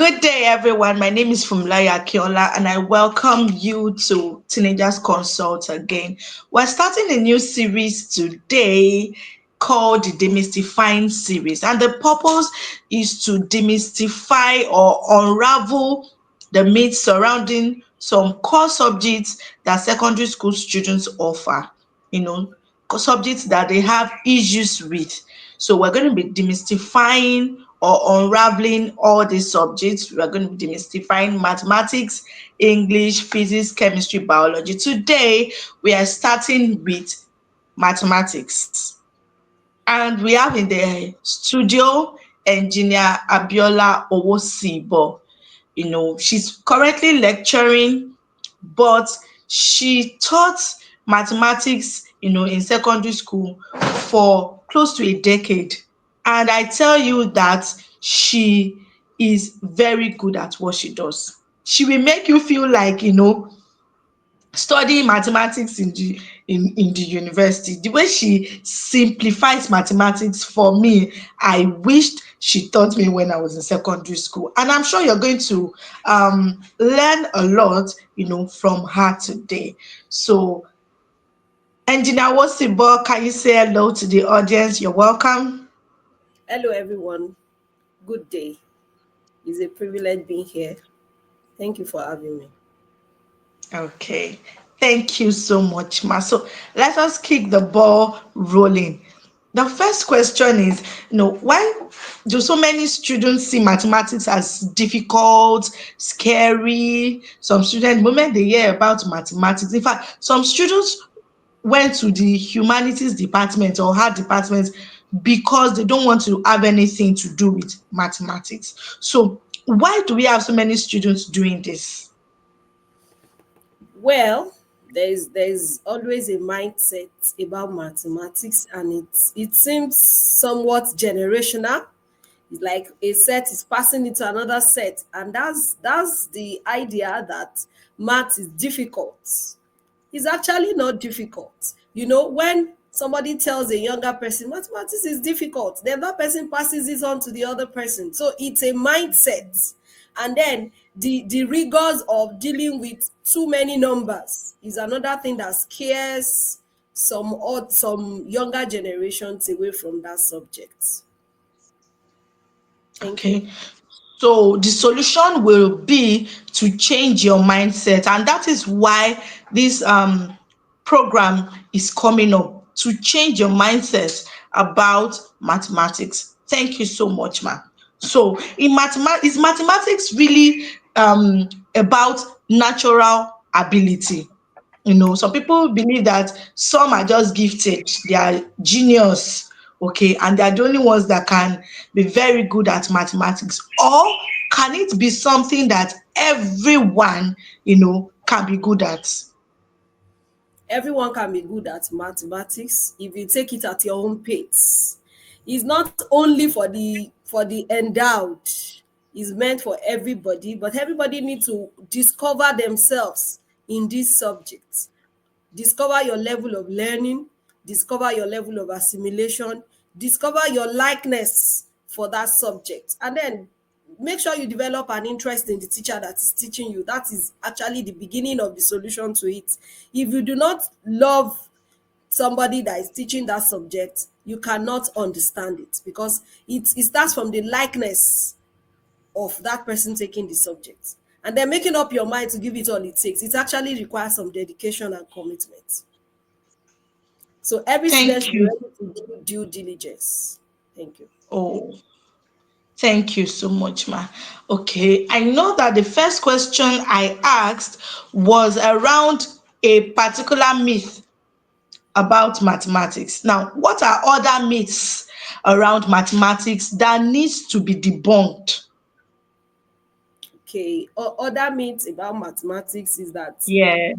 Good day, everyone. My name is Funmilayo Akinola, and I welcome you to Teenagers Consult again. We're starting a new series today called the Demystifying series, and the purpose is to demystify or unravel the myths surrounding some core subjects that secondary school students offer. You know, subjects that they have issues with. So we're going to be demystifying or unraveling all these subjects. We are going to be demystifying mathematics, English, physics, chemistry, biology. Today, we are starting with mathematics. And we have in the studio engineer Abiola Owosibo. She's currently lecturing, but she taught mathematics, in secondary school for close to a decade. And I tell you that she is very good at what she does. She will make you feel like, studying mathematics in the university. The way she simplifies mathematics for me, I wished she taught me when I was in secondary school. And I'm sure you're going to learn a lot, from her today. So, Engineer Wosibo, can you say hello to the audience? You're welcome. Hello, everyone. Good day. It's a privilege being here. Thank you for having me. Okay. Thank you so much, Ma. So let us kick the ball rolling. The first question is, why do so many students see mathematics as difficult, scary? Some students, the moment they hear about mathematics, in fact, some students went to the humanities department or art department because they don't want to have anything to do with mathematics. So why do we have so many students doing this? Well, there's always a mindset about mathematics, and it seems somewhat generational. It's like a set is passing into another set, and that's the idea that math is difficult. It's actually not difficult. When somebody tells a younger person mathematics is difficult, then that person passes it on to the other person. So it's a mindset. And then the rigors of dealing with too many numbers is another thing that scares some younger generations away from that subject. Thank you. Okay. So the solution will be to change your mindset, and that is why this program is coming up to change your mindset about mathematics. Thank you so much, ma. So in mathematics, is mathematics really about natural ability? Some people believe that some are just gifted, they are genius, okay, and they are the only ones that can be very good at mathematics. Or can it be something that everyone, can be good at? Everyone can be good at mathematics if you take it at your own pace. It's not only for the endowed. It's meant for everybody, but everybody needs to discover themselves in this subject. Discover your level of learning, discover your level of assimilation, discover your likeness for that subject, and then make sure you develop an interest in the teacher that is teaching you. That is actually the beginning of the solution to it. If you do not love somebody that is teaching that subject, you cannot understand it, because it starts from the likeness of that person taking the subject. And then making up your mind to give it all it takes, it actually requires some dedication and commitment. So every student Thank should be you. ready to do due diligence. Thank you. Oh, thank you so much, ma. Okay, I know that the first question I asked was around a particular myth about mathematics. Now, what are other myths around mathematics that needs to be debunked? Okay. Other myths about mathematics is that Yeah.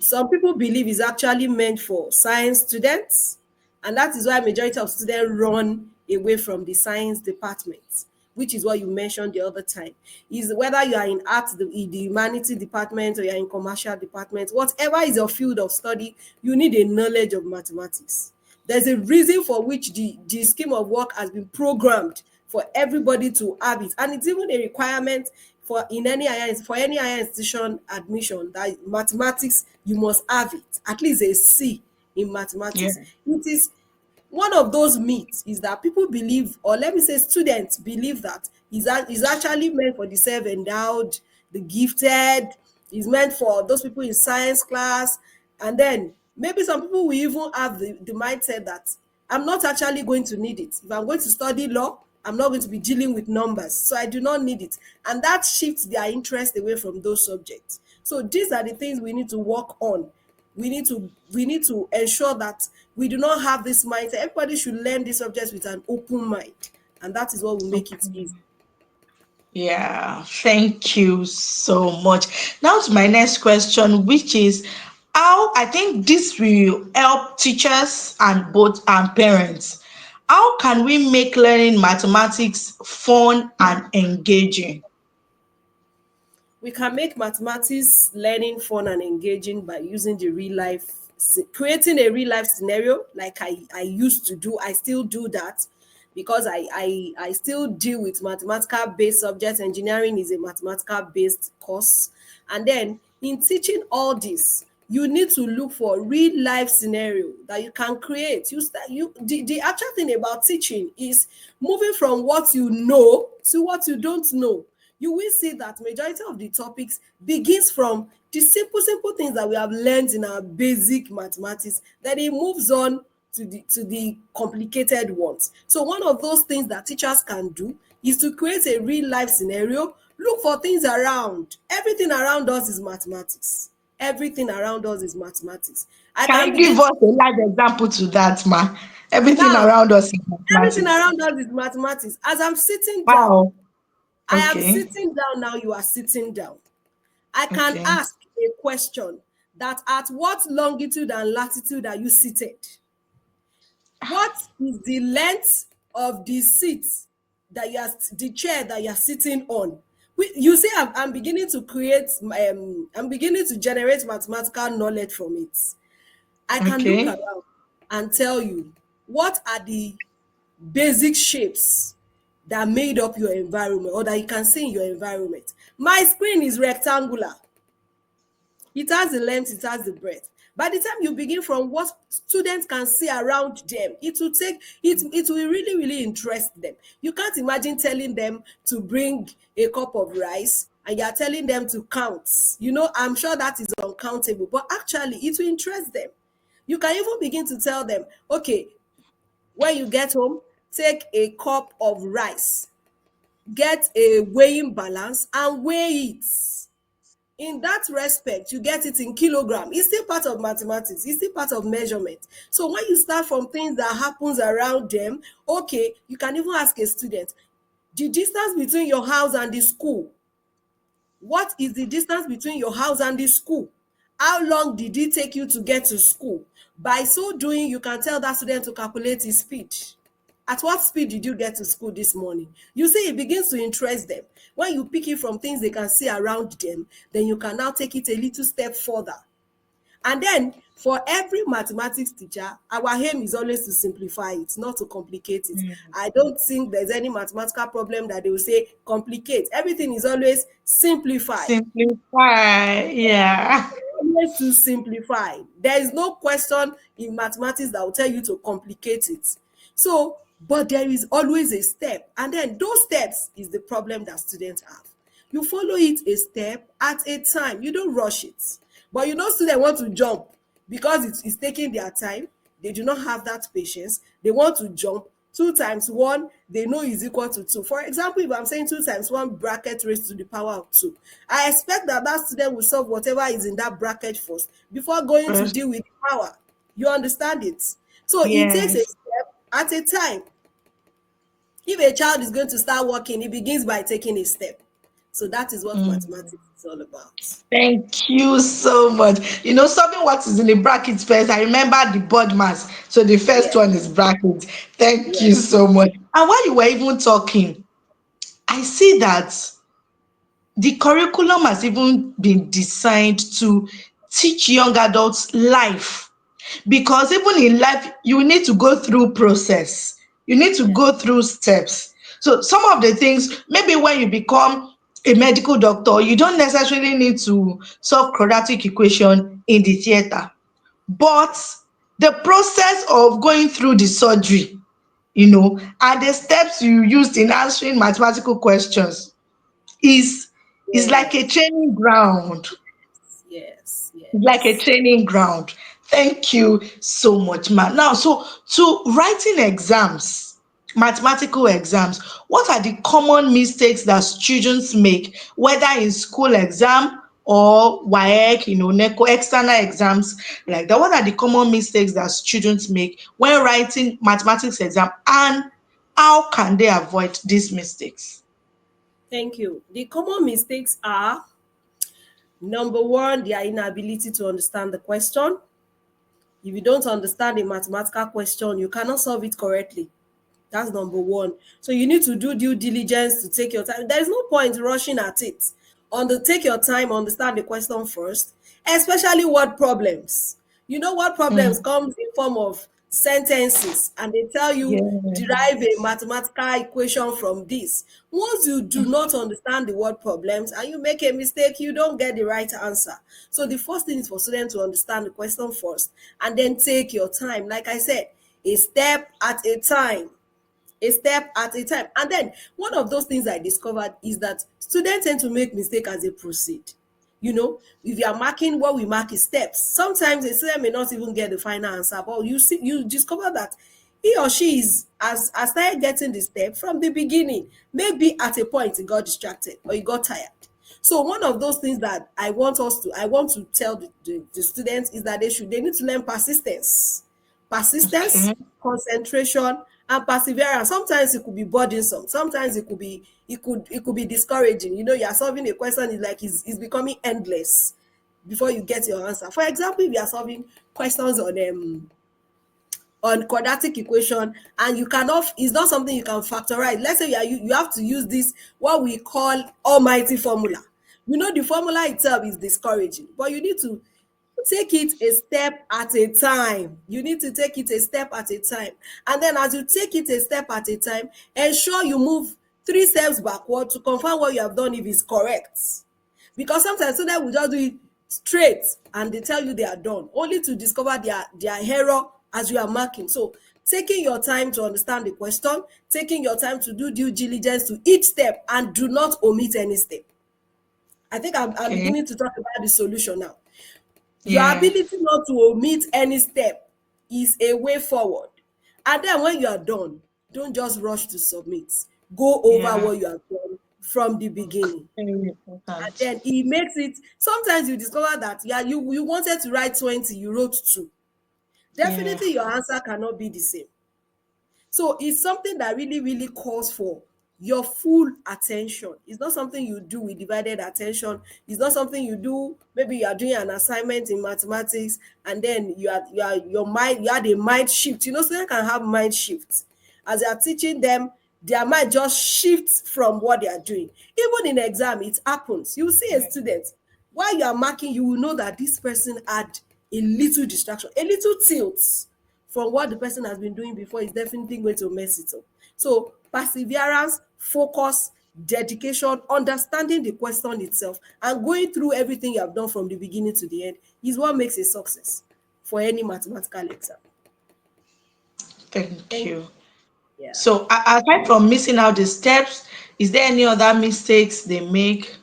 some people believe it's actually meant for science students, and that is why majority of students run away from the science department, which is what you mentioned the other time. Is whether you are in art, in the humanity department, or you're in commercial department, whatever is your field of study, you need a knowledge of mathematics. There's a reason for which the scheme of work has been programmed for everybody to have it, and it's even a requirement for in any higher institution admission that mathematics you must have it, at least a C in Yeah. mathematics. It is one of those myths is that people believe, or let me say students believe, that is actually meant for the self-endowed, the gifted, is meant for those people in science class. And then maybe some people will even have the mindset that I'm not actually going to need it. If I'm going to study law, I'm not going to be dealing with numbers, so I do not need it. And that shifts their interest away from those subjects. So these are the things we need to work on. We need to ensure that we do not have this mindset. Everybody should learn these subjects with an open mind, and that is what will make it easy. Yeah, thank you so much. Now to my next question, which is how I think this will help teachers and both and parents. How can we make learning mathematics fun and engaging? We can make mathematics learning fun and engaging by using the real life, creating a real life scenario, like I used to do. I still do that because I still deal with mathematical based subjects. Engineering is a mathematical based course. And then in teaching all this, you need to look for real life scenario that you can create. You start you the actual thing about teaching is moving from what you know to what you don't know. You will see that majority of the topics begins from the simple things that we have learned in our basic mathematics, then it moves on to the complicated ones. So one of those things that teachers can do is to create a real life scenario. Look for things around. Everything around us is mathematics. Everything around us is mathematics. I Can can you give begin us a large example to that, ma? Everything now. around us is Everything mathematics. around us is mathematics. As I'm sitting down, Wow. I am Okay. sitting down now, you are sitting down. I can Okay. ask a question that at what longitude and latitude are you seated? What is the length of the seat that you are, the chair that you are sitting on? You see, I'm beginning to create, I'm beginning to generate mathematical knowledge from it. I can look Okay. around and tell you what are the basic shapes that made up your environment or that you can see in your environment. My screen is rectangular. It has the length, it has the breadth. By the time you begin from what students can see around them, it will really interest them. You can't imagine telling them to bring a cup of rice and you are telling them to count. I'm sure that is uncountable, but actually it will interest them. You can even begin to tell them, okay, when you get home, take a cup of rice, get a weighing balance and weigh it. In that respect, you get it in kilogram. It's still part of mathematics. It's still part of measurement. So when you start from things that happens around them, okay, you can even ask a student, the distance between your house and the school. What is the distance between your house and the school? How long did it take you to get to school? By so doing, you can tell that student to calculate his speed. At what speed did you get to school this morning? You see, it begins to interest them. When you pick it from things they can see around them, then you can now take it a little step further. And then for every mathematics teacher, our aim is always to simplify it, not to complicate it. I don't think there's any mathematical problem that they will say complicate. Everything is always simplify. Simplify. Yeah. Always to simplify. There is no question in mathematics that will tell you to complicate it. So, but there is always a step, and then those steps is the problem that students have. You follow it a step at a time. You don't rush it. But students want to jump because it's taking their time. They do not have that patience. They want to jump. 2 times 1 they know is equal to 2. For example, if I'm saying 2 times 1 bracket raised to the power of 2, I expect that student will solve whatever is in that bracket first before going to First. deal with the power. You understand it? So it takes a Yes. step at a time. If a child is going to start working, it begins by taking a step. So that is what Mm. mathematics is all about. Thank you so much. Solving what is in the bracket first. I remember the board mass. So the first Yeah, one is bracket. Thank yeah, you so much. And while you were even talking, I see that the curriculum has even been designed to teach young adults life, because even in life you need to go through process, you need to yeah, go through steps. So some of the things, maybe when you become a medical doctor, you don't necessarily need to solve quadratic equation in the theater, but the process of going through the surgery, and the steps you used in answering mathematical questions is like a Yes, training ground. yes, Like a yes. training ground. Thank you so much, ma. Now, so to writing exams, mathematical exams, what are the common mistakes that students make, whether in school exam or WAEC, NECO, external exams like that? What are the common mistakes that students make when writing mathematics exam, and how can they avoid these mistakes? Thank you. The common mistakes are: number one, their inability to understand the question. If you don't understand a mathematical question, you cannot solve it correctly. That's number one. So you need to do due diligence to take your time. There is no point rushing at it. Take your time, understand the question first, especially word problems. You know what problems Mm, comes in form of sentences, and they tell you derive a yes. mathematical equation from this. Once you do not understand the word problems and you make a mistake, you don't get the right answer. So the first thing is for students to understand the question first and then take your time. Like I said, a step at a time, a step at a time. And then one of those things I discovered is that students tend to make mistake as they proceed. If you are marking, what we mark is steps. Sometimes a student may not even get the final answer, but you discover that he or she is has started getting the step from the beginning. Maybe at a point he got distracted or he got tired. So one of those things that I want to tell the students is that they need to learn persistence. Persistence, Okay. concentration, and perseverance. Sometimes it could be burdensome. Sometimes it could be discouraging. You are solving a question, is like it's becoming endless before you get your answer. For example, if you are solving questions on quadratic equation and you cannot, it's not something you can factorize. Let's say you have to use this, what we call almighty formula. The formula itself is discouraging, but you need to take it a step at a time. You need to take it a step at a time. And then as you take it a step at a time, ensure you move 3 steps backward to confirm what you have done if it's correct. Because sometimes students will just do it straight and they tell you they are done, only to discover their error as you are marking. So taking your time to understand the question, taking your time to do due diligence to each step, and do not omit any step. I think I'm Okay. beginning to talk about the solution now. Your Yeah. ability not to omit any step is a way forward. And then when you are done, don't just rush to submit. Go over Yeah. what you have done from the beginning. Very And important. then it makes it, sometimes you discover that, yeah, you wanted to write 20, you wrote 2. Yeah. Definitely your answer cannot be the same. So it's something that really, really calls for your full attention. It's not something you do with divided attention. It's not something you do. Maybe you are doing an assignment in mathematics, and then your mind, you had a mind shift. Students can have mind shifts. As they are teaching them, their mind just shifts from what they are doing. Even in exam, it happens. You will see a student, while you are marking, you will know that this person had a little distraction, a little tilt from what the person has been doing before, is definitely going to mess it up. So perseverance, focus, dedication, understanding the question itself, and going through everything you have done from the beginning to the end is what makes a success for any mathematical exam. Thank Thank you. Yeah. So, aside from missing out the steps, is there any other mistakes they make?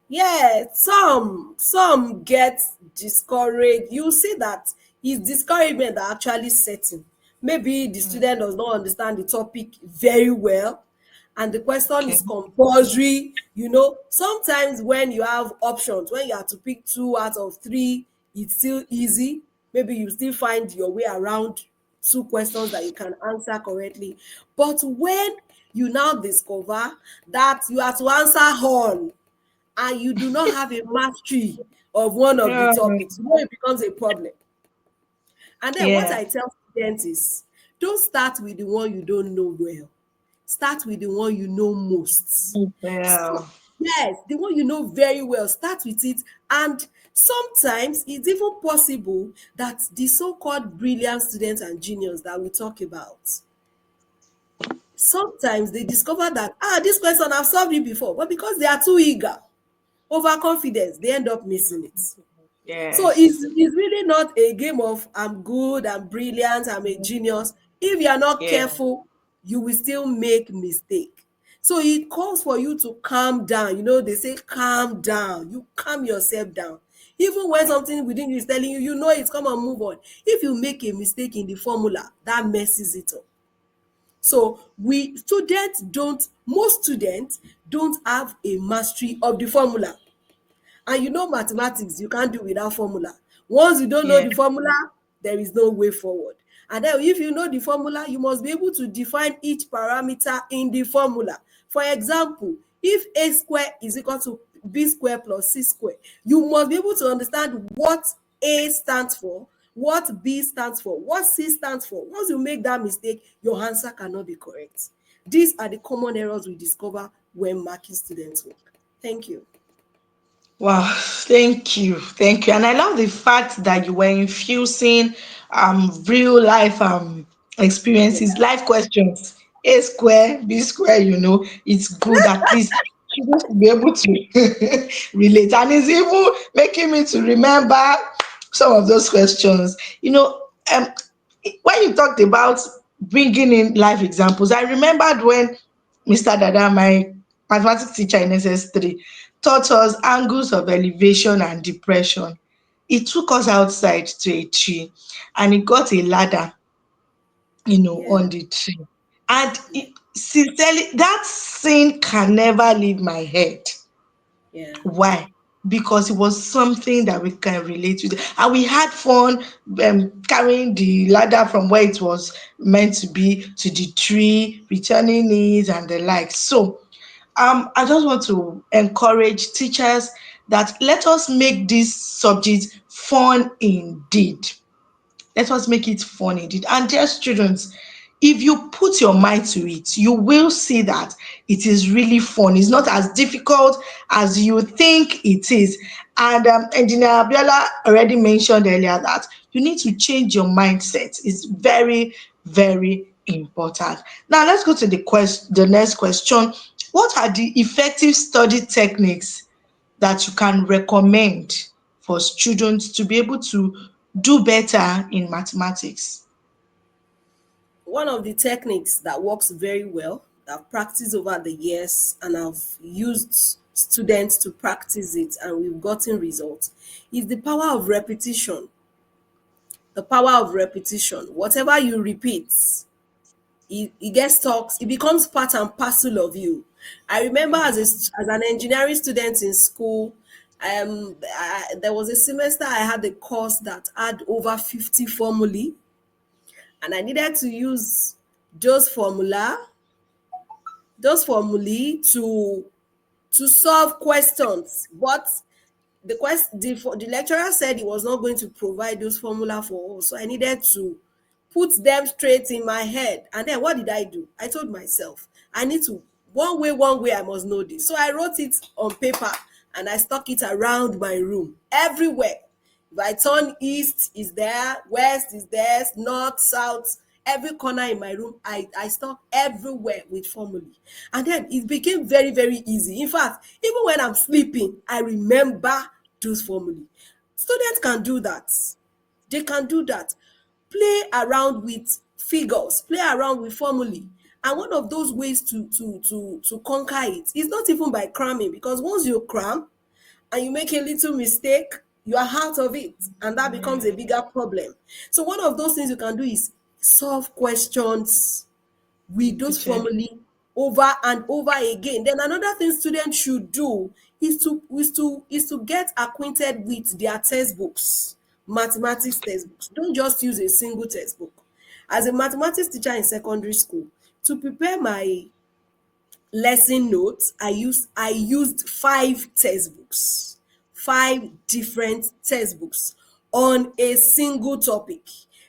Yeah, some get discouraged. You see that it's discouragement that actually setting. Maybe the Mm, student does not understand the topic very well, and the question okay. is compulsory. Sometimes when you have options, when you have to pick 2 out of 3, it's still easy. Maybe you still find your way around 2 questions that you can answer correctly. But when you now discover that you have to answer all, and you do not have a mastery of one of the Yeah. topics, it becomes a problem. And then what Yeah. I tell students is, don't start with the one you don't know well. Start with the one you know most. So, Well, yes, the one you know very well, start with it. And sometimes it's even possible that the so-called brilliant students and genius that we talk about, Sometimes they discover that, this question I've solved it before, but because they are too eager, overconfidence, they end up missing it. So Yes. it's really not a game of I'm good, I'm brilliant, I'm a genius. If you are not Yeah. careful, you will still make mistake. So it calls for you to calm down. They say calm down. You calm yourself down. Even when something within you is telling you, it's come and move on. If you make a mistake in the formula, that messes it up. So most students don't have a mastery of the formula. And mathematics, you can't do without formula. Once you don't know Yeah. the formula, there is no way forward. And then if you know the formula, you must be able to define each parameter in the formula. For example, if a square is equal to b square plus c square, you must be able to understand what a stands for, what b stands for, what c stands for. Once you make that mistake, your answer cannot be correct. These are the common errors we discover when marking students' work. Thank you. Wow, thank you. Thank you. And I love the fact that you were infusing real life Yeah. experiences, life questions. A square, B square, it's good at least students to be able to relate. And it's even making me to remember some of those questions. Um, when you talked about bringing in life examples, I remembered when Mr. Dada, my mathematics teacher in SS3, taught us angles of elevation and depression. He took us outside to a tree and he got a ladder, Yeah. on the tree. And sincerely, that scene can never leave my head. Yeah. Why? Because it was something that we can relate to. And we had fun carrying the ladder from where it was meant to be to the tree, returning it, and the like. So, I just want to encourage teachers that let us make this subject fun indeed. Let us make it fun indeed. And dear students, if you put your mind to it, you will see that it is really fun. It's not as difficult as you think it is. And Engineer Abiola already mentioned earlier that you need to change your mindset. It's very, very important. Now let's go to the next question. What are the effective study techniques that you can recommend for students to be able to do better in mathematics? One of the techniques that works very well, that I've practiced over the years and I've used students to practice it and we've gotten results, is the power of repetition. The power of repetition. Whatever you repeat, it gets stuck, it becomes part and parcel of you. I remember as an engineering student in school, there was a semester I had a course that had over 50 formulae, and I needed to use those formula those formulae to solve questions. But the lecturer said he was not going to provide those formula for us, so I needed to put them straight in my head. And then what did I do? I told myself I need to, one way I must know this. So I wrote it on paper and I stuck it around my room everywhere. If I turn east, is there, west is there, north, south, every corner in my room, I stuck everywhere with formula. And then it became very, very easy. In fact, even when I'm sleeping, I remember those formula. Students can do that. They can do that. Play around with figures, play around with formulae. And one of those ways to conquer it is not even by cramming, because once you cram and you make a little mistake, you are out of it, and that becomes a bigger problem. So one of those things you can do is solve questions with those Repeated. formulae over and over again. Then another thing students should do is to get acquainted with their textbooks, mathematics textbooks. Don't just use a single textbook. As a mathematics teacher in secondary school, to prepare my lesson notes, I used 5 textbooks, 5 different textbooks on a single topic,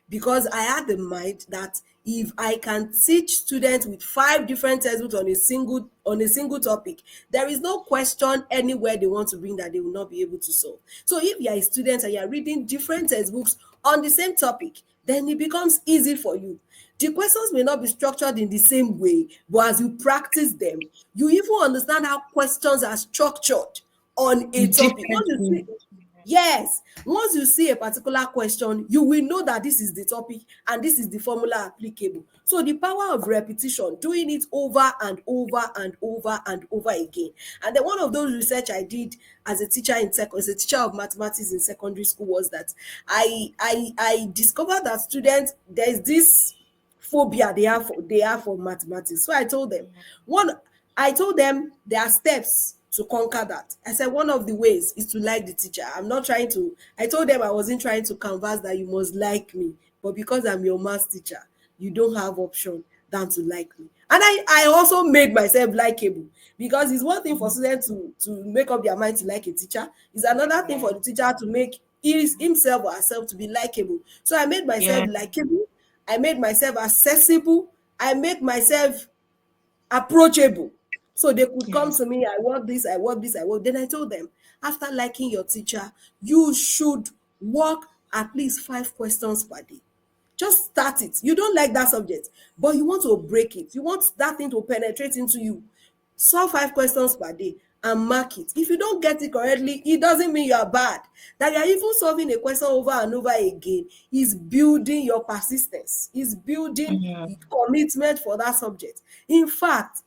because I had in mind that if I can teach students with 5 different textbooks on a single topic, there is no question anywhere they want to bring that they will not be able to solve. So if you are a student and you are reading different textbooks on the same topic, then it becomes easy for you. The questions may not be structured in the same way, but as you practice them, you even understand how questions are structured on a topic. Once you Differently. see, yes, once you see a particular question, you will know that this is the topic and this is the formula applicable. So the power of repetition, doing it over and over and over and over again. And then one of those research I did as a teacher as a teacher of mathematics in secondary school was that I discovered that students, there's this phobia they have for mathematics. So I told them there are steps to conquer that. I said one of the ways is to like the teacher. I told them I wasn't trying to canvas that you must like me, but because I'm your math teacher, you don't have option than to like me. And I also made myself likable, because it's one thing for students to make up their mind to like a teacher. It's another thing Yeah. for the teacher to make himself or herself to be likable. So I made myself Yeah. likable. I made myself accessible. I make myself approachable. So they could come Yes. to me, I want this, I want this, I want. Then I told them, after liking your teacher, you should work at least 5 questions per day. Just start it. You don't like that subject, but you want to break it. You want that thing to penetrate into you. Solve 5 questions per day and mark it. If you don't get it correctly, it doesn't mean you are bad. That you are even solving a question over and over again is building your persistence, is building Mhm. commitment for that subject. In fact,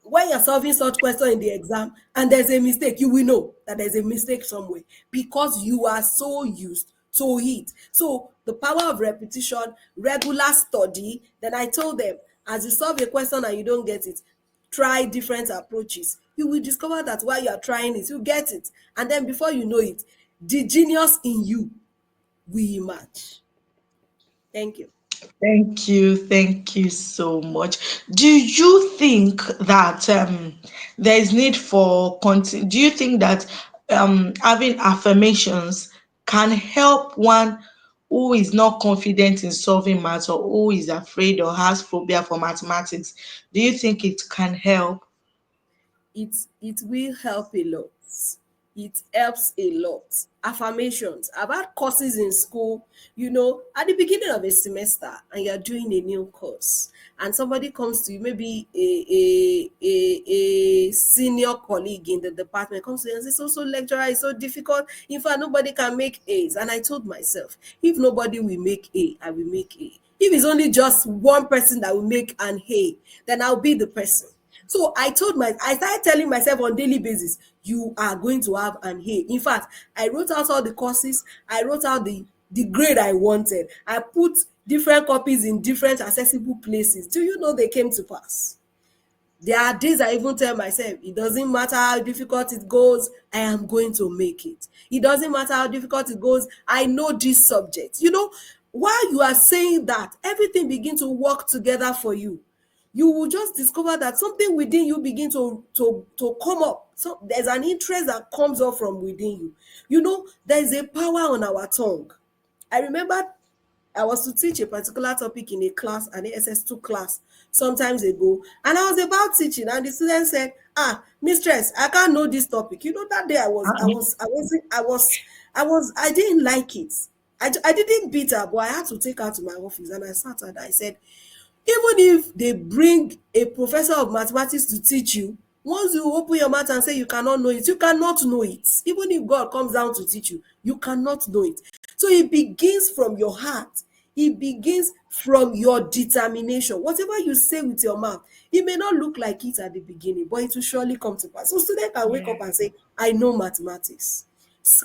when you're solving such question in the exam and there's a mistake, you will know that there's a mistake somewhere, because you are so used to it. So the power of repetition, regular study. Then I told them, as you solve a question and you don't get it, try different approaches. You will discover that while you are trying it, you get it. And then before you know it, the genius in you will emerge. Thank you. Thank you. Thank you so much. Do you think that there is need for do you think that having affirmations can help one who is not confident in solving math, or who is afraid or has phobia for mathematics? Do you think it can help? It will help a lot. It helps a lot. Affirmations. I've had courses in school, at the beginning of a semester, and you're doing a new course, and somebody comes to you, maybe a senior colleague in the department comes to you and says, so lecturer, it's so difficult. In fact, nobody can make A's. And I told myself, if nobody will make A, I will make A. If it's only just one person that will make an A, then I'll be the person. So I started telling myself on daily basis, you are going to have an A. In fact, I wrote out all the courses, I wrote out the grade I wanted. I put different copies in different accessible places. Do you know they came to pass? There are days I even tell myself, it doesn't matter how difficult it goes, I am going to make it. It doesn't matter how difficult it goes, I know this subject. While you are saying that, everything begin to work together for you. You will just discover that something within you begin to come up. So there's an interest that comes up from within you. There is a power on our tongue. I remember I was to teach a particular topic in a class, an SS2 class, sometimes ago, and I was about teaching, and the student said, mistress, I can't know this topic. That day I didn't like it. I didn't beat her, but I had to take her to my office, and I sat her and I said, even if they bring a professor of mathematics to teach you, once you open your mouth and say you cannot know it, you cannot know it. Even if God comes down to teach you, you cannot know it. So it begins from your heart. It begins from your determination. Whatever you say with your mouth, it may not look like it at the beginning, but it will surely come to pass. So students can wake Yeah. up and say, I know mathematics.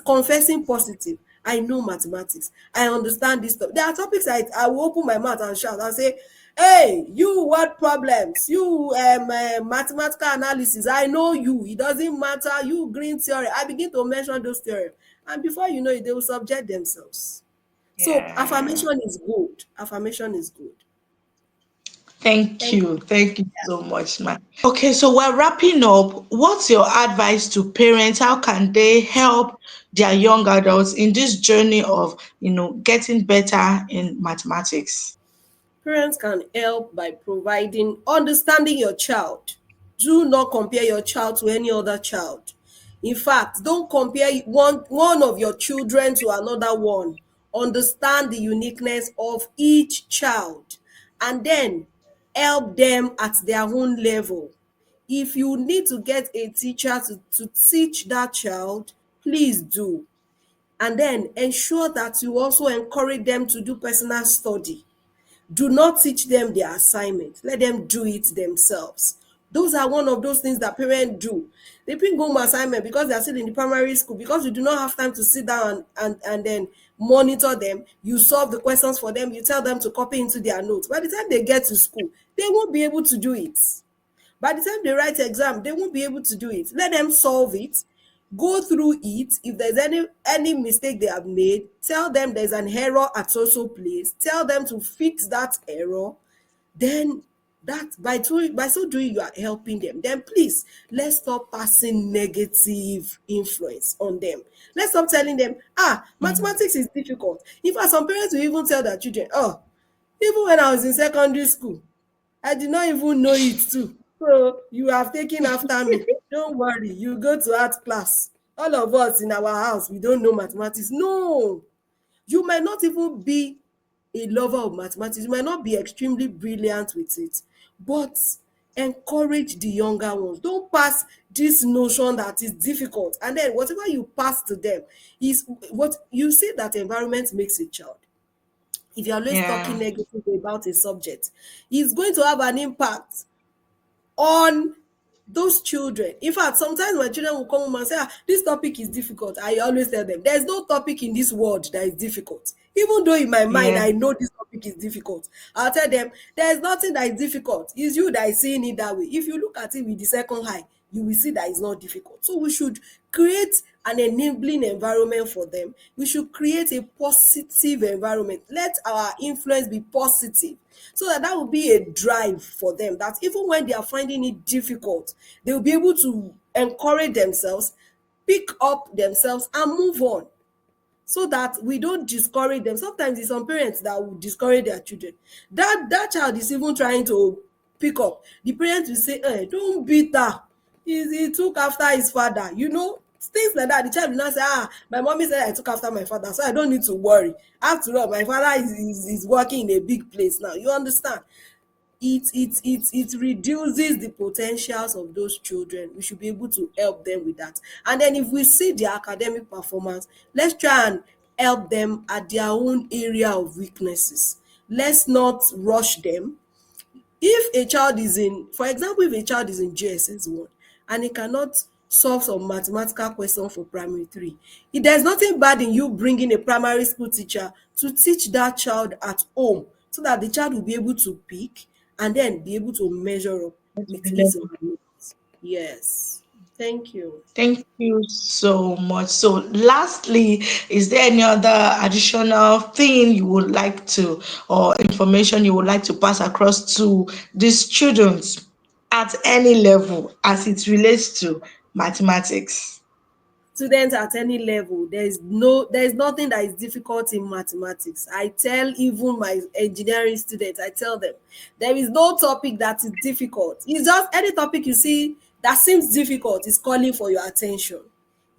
Confessing positive, I know mathematics. I understand this stuff. There are topics I will open my mouth and shout and say, hey, you word problems, you mathematical analysis, I know you. It doesn't matter, you green theory. I begin to mention those theories. And before you know it, they will subject themselves. So Yeah. affirmation is good. Affirmation is good. Thank Thank you. you. Thank you so much, man. Okay, so we're wrapping up. What's your advice to parents? How can they help their young adults in this journey of, getting better in mathematics? Parents can help by providing understanding your child. Do not compare your child to any other child. In fact, don't compare one of your children to another one. understand the uniqueness of each child, and then help them at their own level. If you need to get a teacher to teach that child, please do. And then ensure that you also encourage them to do personal study. Do not teach them their assignment. Let them do it themselves. Those are one of those things that parents do. They bring home assignment because they are still in the primary school, because you do not have time to sit down and then monitor them. You solve the questions for them, you tell them to copy into their notes. By the time they get to school, they won't be able to do it. By the time they write exam, they won't be able to do it. Let them solve it, go through it. If there's any mistake they have made, tell them there's an error at so place. Tell them to fix that error. Then that by so doing, you are helping them. Then please, let's stop passing negative influence on them. Let's stop telling them, mathematics is difficult. In fact, some parents will even tell their children, oh, even when I was in secondary school, I did not even know it too. So you have taken after me. Don't worry, you go to art class. All of us in our house, we don't know mathematics. No, you might not even be a lover of mathematics. You might not be extremely brilliant with it, but encourage the younger ones. Don't pass this notion that is difficult. And then whatever you pass to them is what you see, that environment makes a child. If you're always talking Yeah. negatively about a subject, it's going to have an impact on those children. In fact, sometimes my children will come home and say, this topic is difficult. I always tell them, there's no topic in this world that is difficult. Even though in my mind, Yeah. I know this topic is difficult, I'll tell them, there's nothing that is difficult. It's you that is seeing it that way. If you look at it with the second eye, you will see that it's not difficult. So we should create an enabling environment for them. We should create a positive environment. Let our influence be positive, so that that will be a drive for them, that even when they are finding it difficult, they will be able to encourage themselves, pick up themselves and move on, so that we don't discourage them. Sometimes it's some parents that will discourage their children. That child is even trying to pick up. The parents will say, don't beat her. He took after his father. Things like that. The child will not say, my mommy said I took after my father, so I don't need to worry. After all, my father is working in a big place now. You understand? It reduces the potentials of those children. We should be able to help them with that. And then if we see their academic performance, let's try and help them at their own area of weaknesses. Let's not rush them. If a child is in, for example, if a child is in JSS 1 and he cannot solve some mathematical question for primary 3, there's nothing bad in you bringing a primary school teacher to teach that child at home, so that the child will be able to pick and then be able to measure up with his or her needs. Yes. Thank you. Thank you so much. So, lastly, is there any other additional thing you would like to, or information you would like to pass across to these students at any level as it relates to mathematics? Students at any level, there's nothing that is difficult in mathematics. I tell even my engineering students, I tell them, there is no topic that is difficult. It's just any topic you see that seems difficult is calling for your attention.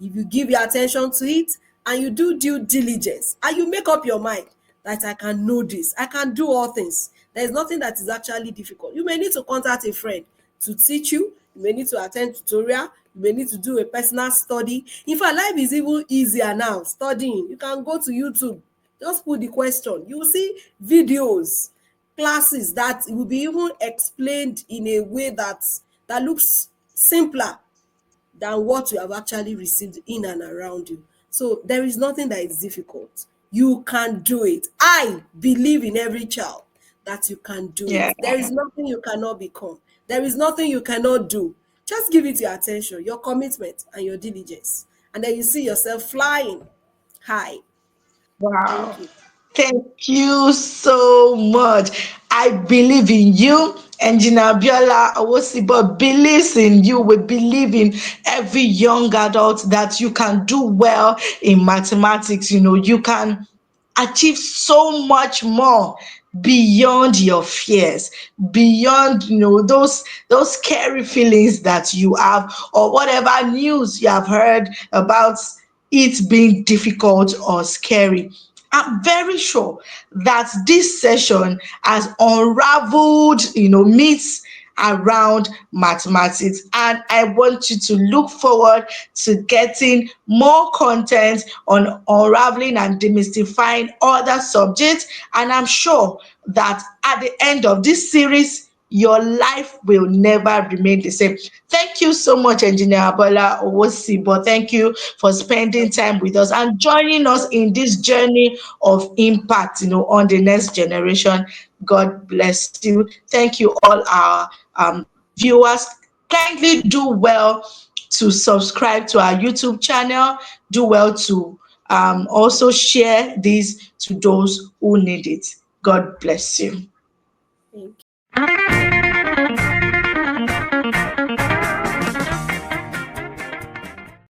If you give your attention to it and you do due diligence and you make up your mind that I can know this, I can do all things, there is nothing that is actually difficult. You may need to contact a friend to teach you. You may need to attend tutorial. You may need to do a personal study. In fact, life is even easier now studying. You can go to YouTube, just put the question. You will see videos, classes that will be even explained in a way that looks simpler than what you have actually received in and around you. So there is nothing that is difficult. You can do it. I believe in every child that you can do it. Yeah. There is nothing you cannot become. There is nothing you cannot do. Just give it your attention, your commitment, and your diligence. And then you see yourself flying high. Wow. Thank you. Thank you so much. I believe in you. Engineer Abiola Owosibo believes in you. We believe in every young adult that you can do well in mathematics. You can achieve so much more beyond your fears, beyond those scary feelings that you have, or whatever news you have heard about it being difficult or scary. I'm very sure that this session has unraveled, myths around mathematics. And I want you to look forward to getting more content on unraveling and demystifying other subjects. And I'm sure that at the end of this series, your life will never remain the same. Thank you so much, Engineer Abiola Owosibo. Thank you for spending time with us and joining us in this journey of impact, on the next generation. God bless you. Thank you, all our viewers. Kindly do well to subscribe to our YouTube channel. Do well to also share this to those who need it. God bless you. Thank you.